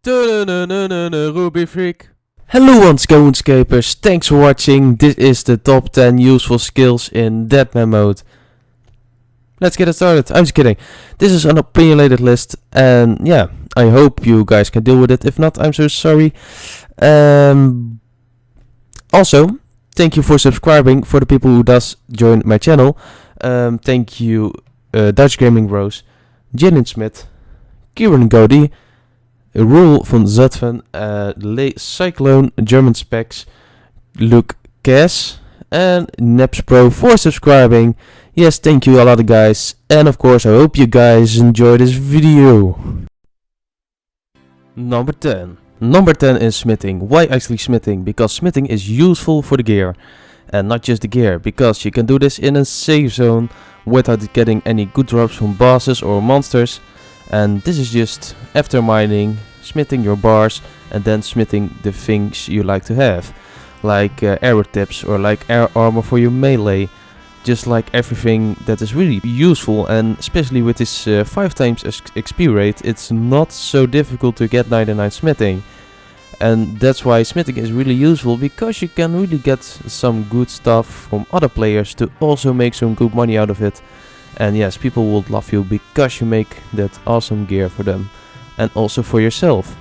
Ruby Freak. Hello runescapers, thanks for watching. This is the top 10 useful skills in Deadman mode. Let's get it started. I'm just kidding. This is an opinionated list and yeah, I hope you guys can deal with it. If not, I'm so sorry. Also, thank you for subscribing for the people who does join my channel. Thank you Dutch Gaming Bros, Jillian Smith, Kieran Godey, Roel van Zutphen, Le Cyclone, German Specs, Luke Cass, and Neps Pro for subscribing. Yes, thank you a lot guys, and of course I hope you guys enjoy this video. Number 10. Number 10 is smithing. Why actually smithing? Because smithing is useful for the gear. And not just the gear, because you can do this in a safe zone without getting any good drops from bosses or monsters. And this is just after mining, smithing your bars and then smithing the things you like to have. Like arrow tips or like air armor for your melee. Just like everything that is really useful, and especially with this 5 times XP rate, it's not so difficult to get 99 smithing. And that's why smithing is really useful, because you can really get some good stuff from other players to also make some good money out of it. And yes, people will love you because you make that awesome gear for them and also for yourself.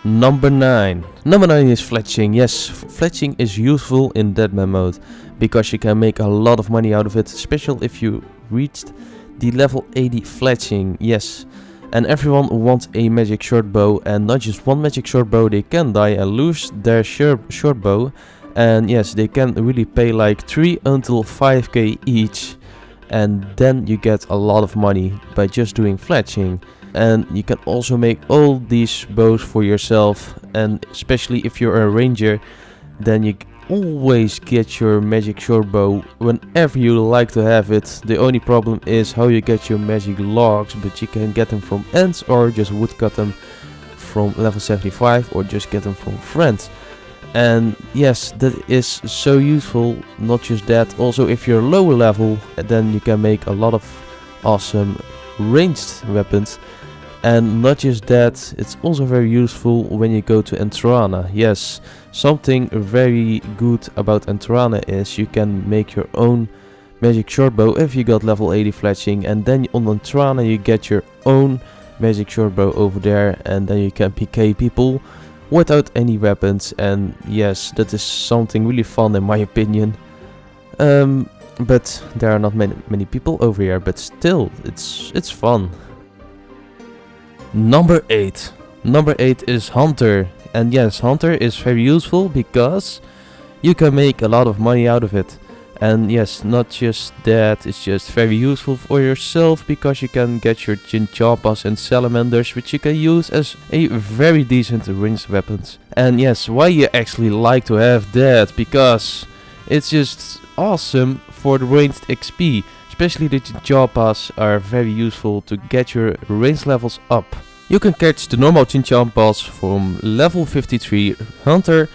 Number 9. Number 9 is fletching. Yes, fletching is useful in Deadman mode because you can make a lot of money out of it, especially if you reached the level 80 fletching. Yes, and everyone wants a magic short bow, and not just one magic short bow. They can die and lose their short bow, and yes, they can really pay like 3 until 5k each, and then you get a lot of money by just doing fletching. And you can also make all these bows for yourself, and especially if you're a ranger, then you always get your magic short bow whenever you like to have it. The only problem is how you get your magic logs, but you can get them from ends or just woodcut them from level 75 or just get them from friends. And yes, that is so useful. Not just that, also if you're lower level, then you can make a lot of awesome ranged weapons. And not just that, it's also very useful when you go to Entrana. Yes, something very good about Entrana is you can make your own magic short bow if you got level 80 fletching, and then on Entrana you get your own magic short bow over there, and then you can PK people without any weapons. And yes, that is something really fun in my opinion. But there are not many people over here, but still, it's fun. Number 8. Number 8 is Hunter. And yes, Hunter is very useful because you can make a lot of money out of it. And yes, not just that, it's just very useful for yourself because you can get your chinchompas and salamanders, which you can use as a very decent ranged weapons. And yes, why you actually like to have that? Because it's just awesome for the ranged XP. Especially the chinchompas are very useful to get your range levels up. You can catch the normal chinchompas from level 53 Hunter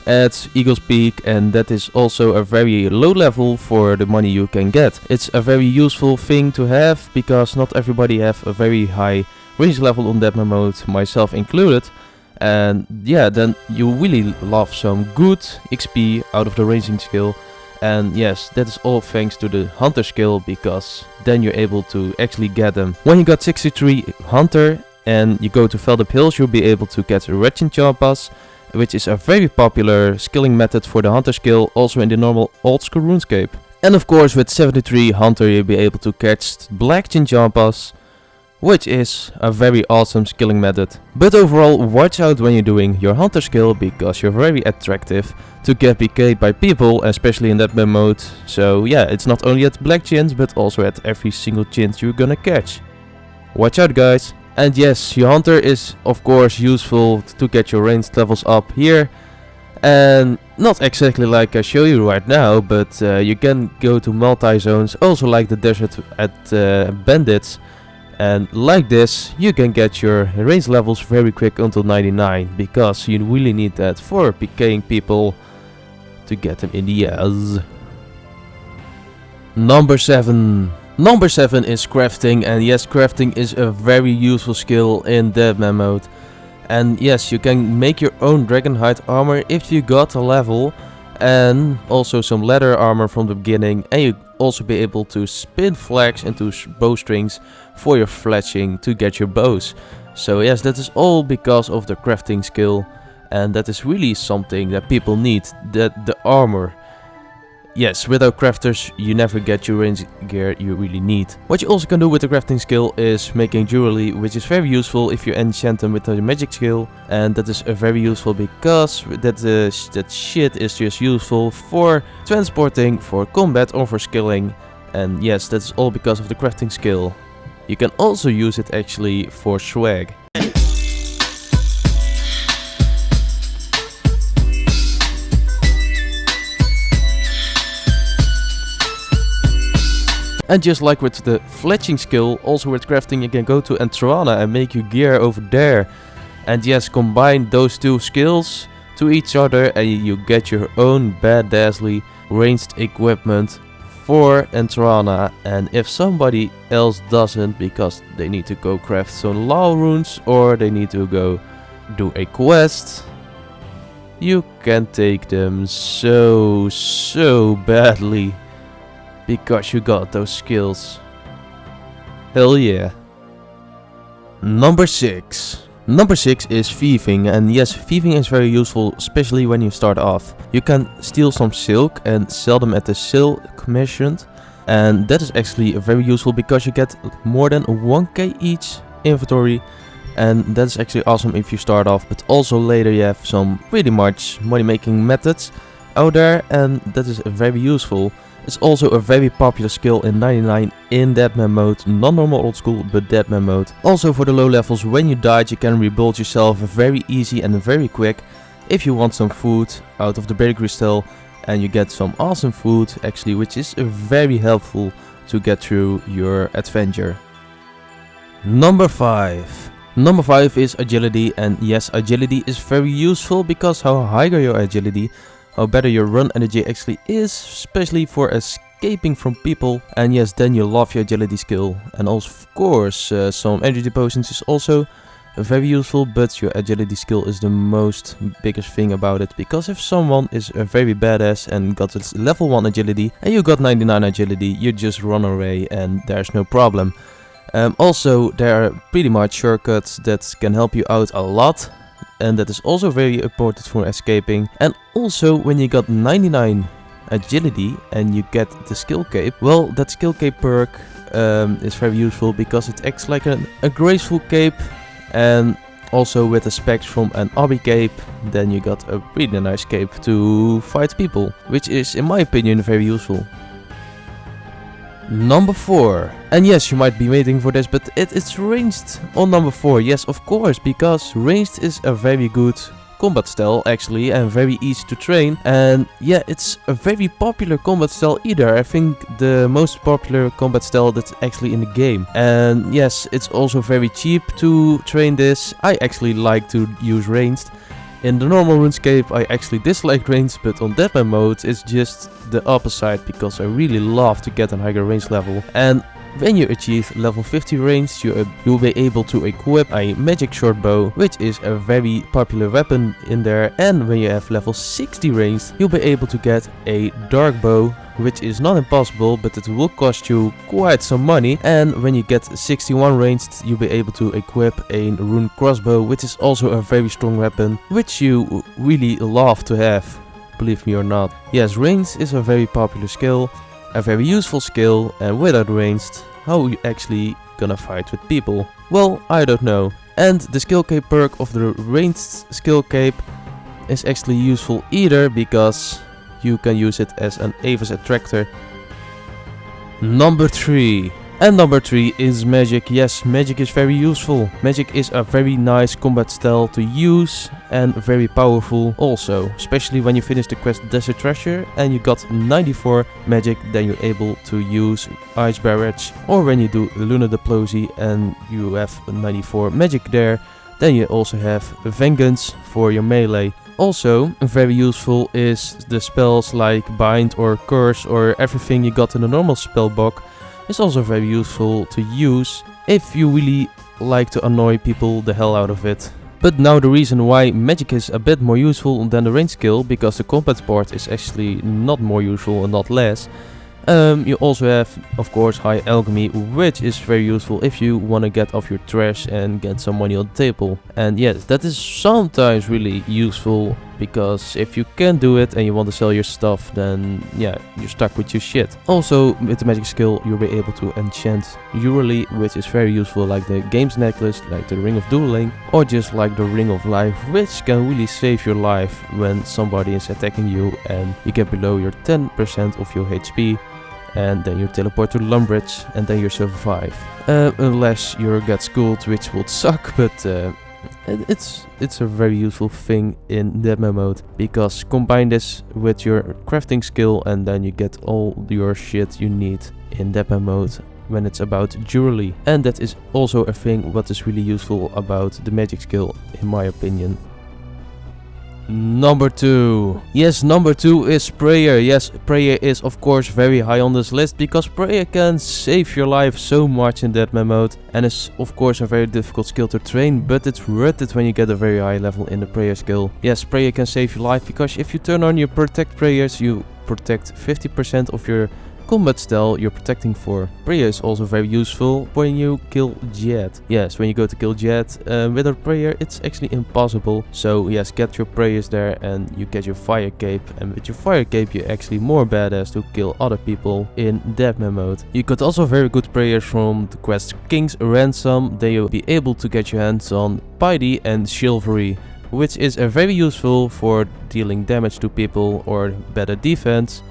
at Eagle's Peak, and that is also a very low level for the money you can get. It's a very useful thing to have because not everybody have a very high range level on Deadman mode, myself included. And yeah, then you really love some good XP out of the ranging skill. And yes, that is all thanks to the Hunter skill, because then you're able to actually get them. When you got 63 Hunter and you go to Veldep Hills, you'll be able to get red chinchompas, which is a very popular skilling method for the Hunter skill, also in the normal old school RuneScape. And of course with 73 Hunter you'll be able to catch black chinchompas, which is a very awesome skilling method. But overall, watch out when you're doing your Hunter skill, because you're very attractive to get PK'd by people, especially in that mode. So yeah, it's not only at black chins, but also at every single chins you're gonna catch. Watch out guys! And yes, your Hunter is of course useful to get your ranged levels up here. And not exactly like I show you right now, but you can go to multi-zones, also like the desert at Bandits. And like this, you can get your range levels very quick until 99, because you really need that for PKing people to get them in the ass. Number 7. Number 7 is crafting, and yes, crafting is a very useful skill in Deadman mode. And yes, you can make your own dragonhide armor if you got a level, and also some leather armor from the beginning, and you also be able to spin flags into bowstrings for your fletching to get your bows. So yes, that is all because of the crafting skill, and that is really something that people need, that the armor. Yes, without crafters you never get your range gear you really need. What you also can do with the crafting skill is making jewelry, which is very useful if you enchant them with the magic skill, and that is very useful because that shit is just useful for transporting, for combat or for skilling, and yes, that's all because of the crafting skill. You can also use it actually for swag. And just like with the fletching skill, also with crafting you can go to Entrana and make your gear over there. And yes, combine those two skills to each other and you get your own badassly ranged equipment for Entrana. And if somebody else doesn't, because they need to go craft some law runes or they need to go do a quest, you can take them so badly. Because you got those skills. Hell yeah. Number 6. Number 6 is thieving, and yes, thieving is very useful, especially when you start off. You can steal some silk and sell them at the silk merchant, and that is actually very useful because you get more than 1k each inventory, and that's actually awesome if you start off, but also later you have some pretty much money making methods out there, and that is very useful. It's also a very popular skill in 99 in Deadman mode, not normal old school but Deadman mode. Also for the low levels, when you died you can rebuild yourself very easy and very quick if you want some food out of the berry crystal, and you get some awesome food actually, which is very helpful to get through your adventure. Number 5. Number 5 is agility, and yes, agility is very useful because how higher your agility, how better your run energy actually is, especially for escaping from people. And yes, then you love your agility skill. And also of course some energy potions is also very useful, but your agility skill is the most biggest thing about it, because if someone is a very badass and got its level 1 agility and you got 99 agility, you just run away and there's no problem. Also there are pretty much shortcuts that can help you out a lot, and that is also very important for escaping. And also when you got 99 agility and you get the skill cape, well, that skill cape perk is very useful because it acts like a graceful cape, and also with the specs from an obby cape, then you got a pretty nice cape to fight people, which is in my opinion very useful. Number 4. And yes, you might be waiting for this, but it's ranged on number 4. Yes, of course, because ranged is a very good combat style actually, and very easy to train. And yeah, it's a very popular combat style either. I think the most popular combat style that's actually in the game. And yes, it's also very cheap to train this. I actually like to use ranged. In the normal RuneScape I actually dislike ranged, but on Deadman mode it's just the opposite, because I really love to get a higher range level. And when you achieve level 50 range, you'll be able to equip a magic short bow, which is a very popular weapon in there. And when you have level 60 range, you'll be able to get a dark bow, which is not impossible, but it will cost you quite some money. And when you get 61 ranged, you'll be able to equip a rune crossbow, which is also a very strong weapon, which you really love to have, believe me or not. Yes, ranged is a very popular skill, a very useful skill, and without ranged, how are you actually gonna fight with people? Well, I don't know. And the skill cape perk of the ranged skill cape is actually useful either, because you can use it as an Avis attractor. Number 3. And number 3 is magic. Yes, magic is very useful. Magic is a very nice combat style to use and very powerful also. Especially when you finish the quest Desert Treasure and you got 94 magic, then you're able to use Ice Barrage. Or when you do Lunar Diplomacy and you have 94 magic there, then you also have Vengeance for your melee. Also, very useful is the spells like Bind or Curse, or everything you got in the normal spell book. It's also very useful to use if you really like to annoy people the hell out of it. But now the reason why magic is a bit more useful than the range skill, because the combat part is actually not more useful and not less. You also have, of course, high alchemy, which is very useful if you want to get off your trash and get some money on the table. And yes, that is sometimes really useful, because if you can't do it and you want to sell your stuff, then yeah, you're stuck with your shit. Also, with the magic skill, you'll be able to enchant jewelry, which is very useful, like the games necklace, like the ring of dueling, or just like the ring of life, which can really save your life when somebody is attacking you and you get below your 10% of your HP. And then you teleport to the Lumbridge and then you survive. Unless you get schooled, which would suck, but it's a very useful thing in Deadman mode, because combine this with your crafting skill and then you get all your shit you need in Deadman mode when it's about jewelry. And that is also a thing what is really useful about the magic skill, in my opinion. Number 2. Yes, number 2 is prayer. Yes, prayer is of course very high on this list, because prayer can save your life so much in Deadman mode, and is of course a very difficult skill to train, but it's worth it when you get a very high level in the prayer skill. Yes, prayer can save your life, because if you turn on your protect prayers, you protect 50% of your combat style you're protecting for. Prayer is also very useful when you kill Jet. Yes, when you go to kill Jet without prayer, it's actually impossible. So yes, get your prayers there and you get your fire cape, and with your fire cape you're actually more badass to kill other people in Deadman mode. You got also very good prayers from the quest King's Ransom. Then you'll be able to get your hands on Piety and Chivalry, which is very useful for dealing damage to people or better defense.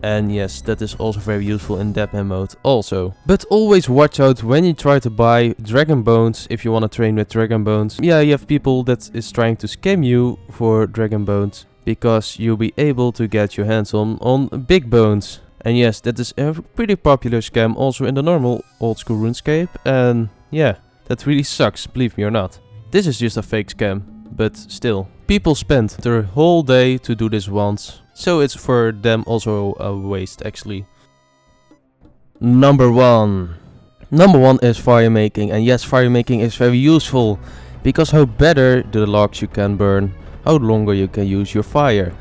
And yes, that is also very useful in Deadman mode also. But always watch out when you try to buy Dragon Bones, if you want to train with Dragon Bones. Yeah, you have people that is trying to scam you for Dragon Bones, because you'll be able to get your hands on big bones. And yes, that is a pretty popular scam also in the normal old school RuneScape. And yeah, that really sucks, believe me or not. This is just a fake scam, but still. People spend their whole day to do this once. So it's for them also a waste actually. Number 1. Number 1 is fire making, and yes, fire making is very useful, because how better the logs you can burn, how longer you can use your fire.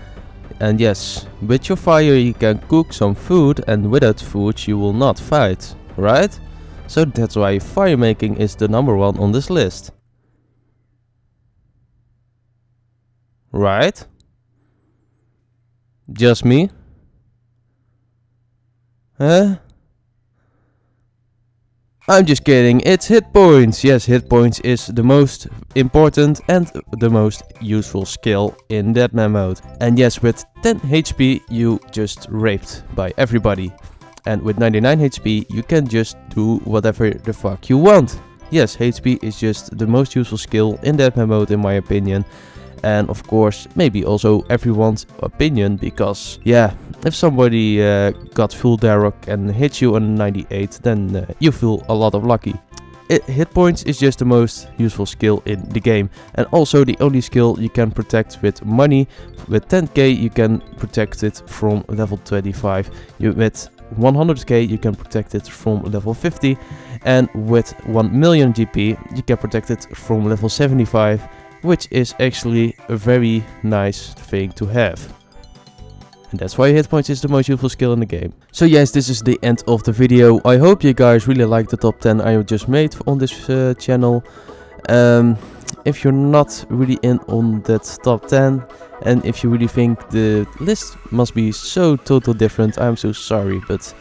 And yes, with your fire you can cook some food, and without food you will not fight, right? So that's why fire making is the number 1 on this list. Right? Just me? Huh? I'm just kidding, it's hit points. Yes, hit points is the most important and the most useful skill in Deadman mode. And yes, with 10 HP you just raped by everybody. And with 99 HP you can just do whatever the fuck you want. Yes, HP is just the most useful skill in Deadman mode in my opinion. And of course, maybe also everyone's opinion, because yeah, if somebody got full Darrock and hits you on 98, then you feel a lot of lucky. Hit points is just the most useful skill in the game, and also the only skill you can protect with money. With 10k you can protect it from level 25, with 100k you can protect it from level 50, and with 1 million GP you can protect it from level 75, which is actually a very nice thing to have. And that's why hit points is the most useful skill in the game. So yes, this is the end of the video. I hope you guys really like the top 10 I just made on this channel. If you're not really in on that top 10, and if you really think the list must be so totally different, I'm so sorry. But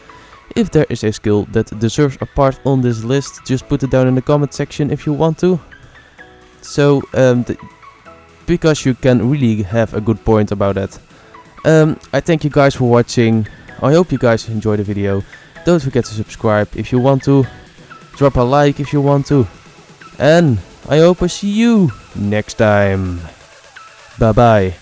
if there is a skill that deserves a part on this list, just put it down in the comment section if you want to. So, because you can really have a good point about that. I thank you guys for watching. I hope you guys enjoyed the video. Don't forget to subscribe if you want to. Drop a like if you want to. And I hope I see you next time. Bye bye.